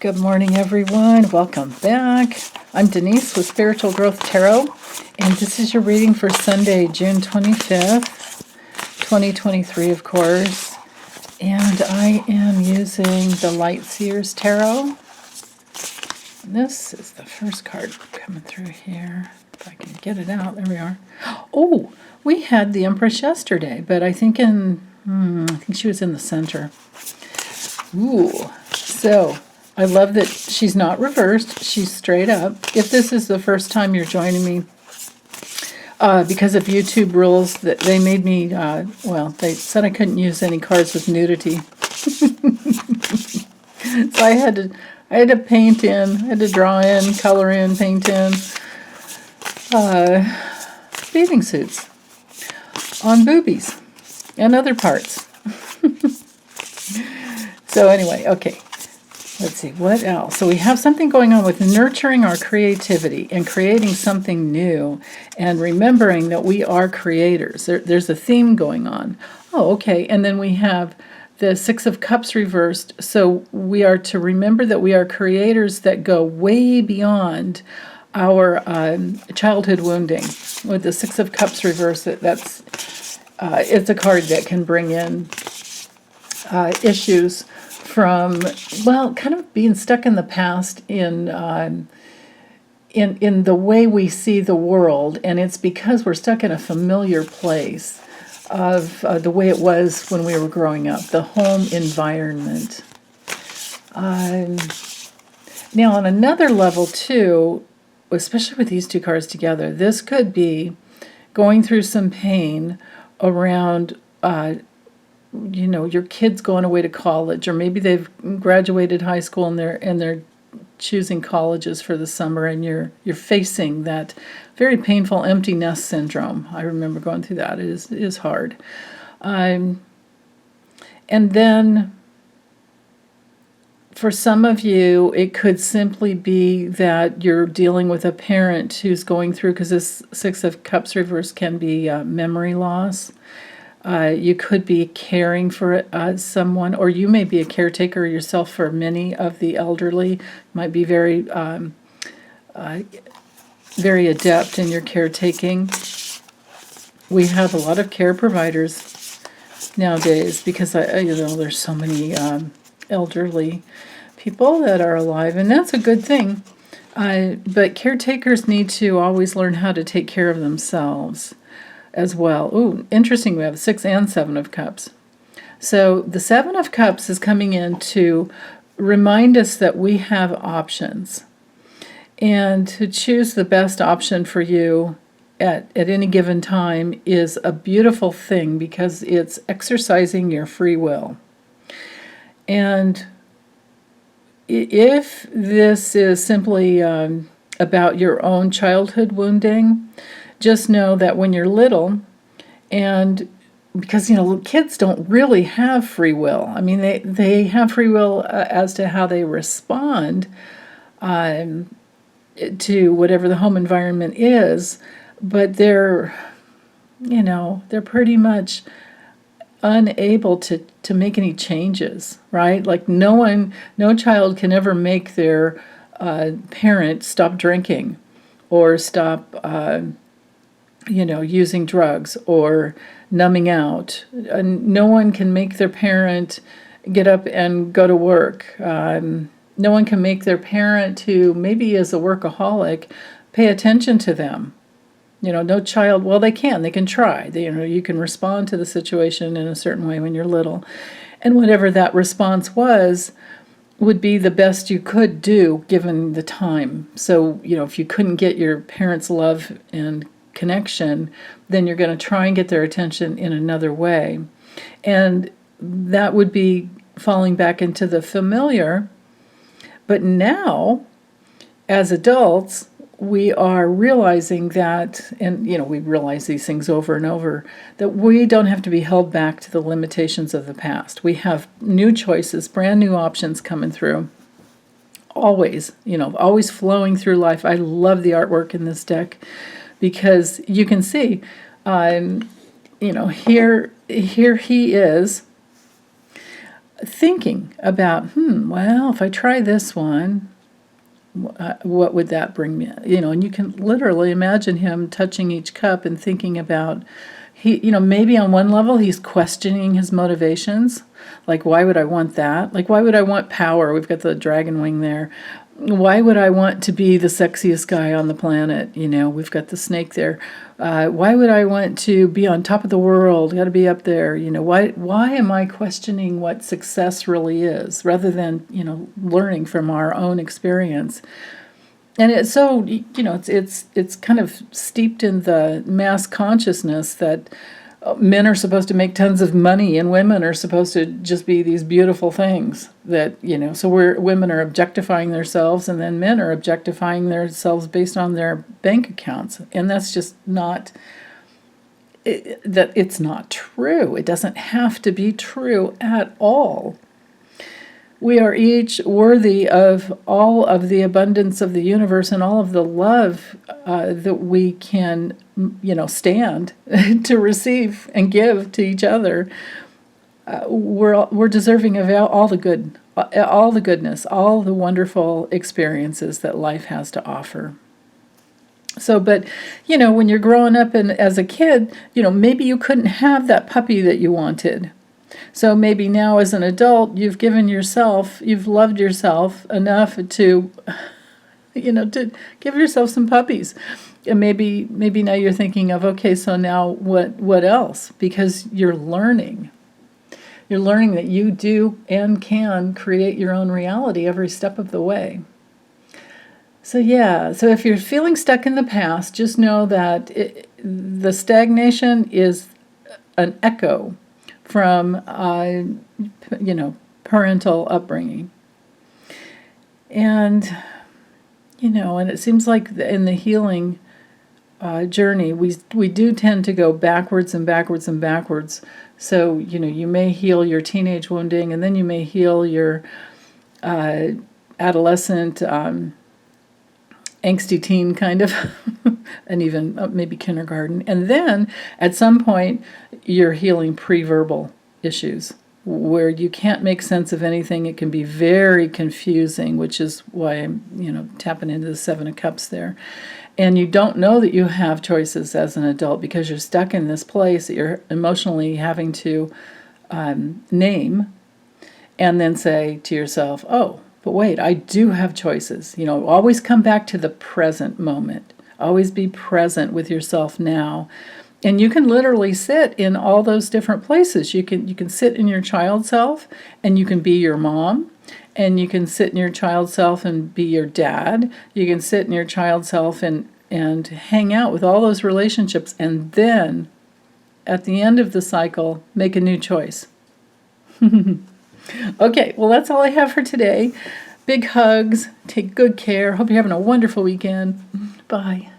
Good morning, everyone. Welcome back. I'm Denise with Spiritual Growth Tarot, and this is your reading for Sunday, June 25th, 2023, of course. And I am using the Light Seers Tarot. And this is the first card coming through here. If I can get it out. There we are. Oh, we had the Empress yesterday, but I think she was in the center. Ooh, so I love that she's not reversed. She's straight up. If this is the first time you're joining me, because of YouTube rules, that they made me, they said I couldn't use any cards with nudity. So I had to paint in, I had to draw in, color in, paint in bathing suits on boobies and other parts. So anyway, okay. Let's see, what else? So we have something going on with nurturing our creativity and creating something new and remembering that we are creators. There's a theme going on. Oh, okay. And then we have the Six of Cups reversed. So we are to remember that we are creators that go way beyond our childhood wounding. With the Six of Cups reversed, it's a card that can bring in issues from, kind of being stuck in the past in the way we see the world, and it's because we're stuck in a familiar place of the way it was when we were growing up, the home environment. Now, on another level, too, especially with these two cards together, this could be going through some pain around your kids going away to college, or maybe they've graduated high school and they're choosing colleges for the summer, and you're facing that very painful empty nest syndrome. I remember going through that. It is hard. And then for some of you, it could simply be that you're dealing with a parent who's going through, because this Six of Cups reverse can be memory loss. You could be caring for someone, or you may be a caretaker yourself for many of the elderly. Might be very adept in your caretaking. We have a lot of care providers nowadays because there's so many elderly people that are alive, and that's a good thing. But caretakers need to always learn how to take care of themselves as well. Ooh, interesting, we have 6 and 7 of Cups. So the 7 of Cups is coming in to remind us that we have options, and to choose the best option for you at any given time is a beautiful thing, because it's exercising your free will. And if this is simply about your own childhood wounding, just know that when you're little, and because kids don't really have free will. I mean, they have free will as to how they respond to whatever the home environment is, but they're pretty much unable to make any changes, right? Like no child can ever make their parent stop drinking or stop using drugs or numbing out. No one can make their parent get up and go to work. No one can make their parent, who maybe is a workaholic, pay attention to them. No child, they can try. You can respond to the situation in a certain way when you're little. And whatever that response would be the best you could do given the time. So, if you couldn't get your parents' love and connection, then you're going to try and get their attention in another way. And that would be falling back into the familiar. But now, as adults, we are realizing that, and we realize these things over and over, that we don't have to be held back to the limitations of the past. We have new choices, brand new options coming through. Always, always flowing through life. I love the artwork in this deck, because you can see, here he is thinking about, well, if I try this one, what would that bring me? And you can literally imagine him touching each cup and thinking about, maybe on one level he's questioning his motivations. Like, why would I want that? Like, why would I want power? We've got the dragon wing there. Why would I want to be the sexiest guy on the planet? We've got the snake there. Why would I want to be on top of the world? Got to be up there. Why am I questioning what success really is rather than, learning from our own experience? And it's so, it's kind of steeped in the mass consciousness that men are supposed to make tons of money and women are supposed to just be these beautiful things that, so women are objectifying themselves and then men are objectifying themselves based on their bank accounts. And that's just not, it's not true. It doesn't have to be true at all. We are each worthy of all of the abundance of the universe and all of the love that we can, stand to receive and give to each other. We're deserving of all the good, all the goodness, all the wonderful experiences that life has to offer. So, but, when you're growing up and as a kid, maybe you couldn't have that puppy that you wanted. So maybe now as an adult, you've loved yourself enough to, to give yourself some puppies. And maybe now you're thinking of, okay, so now what else? Because you're learning. You're learning that you do and can create your own reality every step of the way. So if you're feeling stuck in the past, just know that the stagnation is an echo from, parental upbringing. And, and it seems like in the healing journey, we do tend to go backwards and backwards and backwards. So, you may heal your teenage wounding, and then you may heal your adolescent, angsty teen kind of, and even maybe kindergarten. And then at some point, you're healing pre-verbal issues where you can't make sense of anything. It can be very confusing, which is why I'm, tapping into the Seven of Cups there. And you don't know that you have choices as an adult because you're stuck in this place that you're emotionally having to name and then say to yourself, oh, but wait, I do have choices. Always come back to the present moment. Always be present with yourself now. And you can literally sit in all those different places. You can sit in your child self and you can be your mom. And you can sit in your child self and be your dad. You can sit in your child self and hang out with all those relationships. And then at the end of the cycle, make a new choice. Okay, well, that's all I have for today. Big hugs. Take good care. Hope you're having a wonderful weekend. Bye.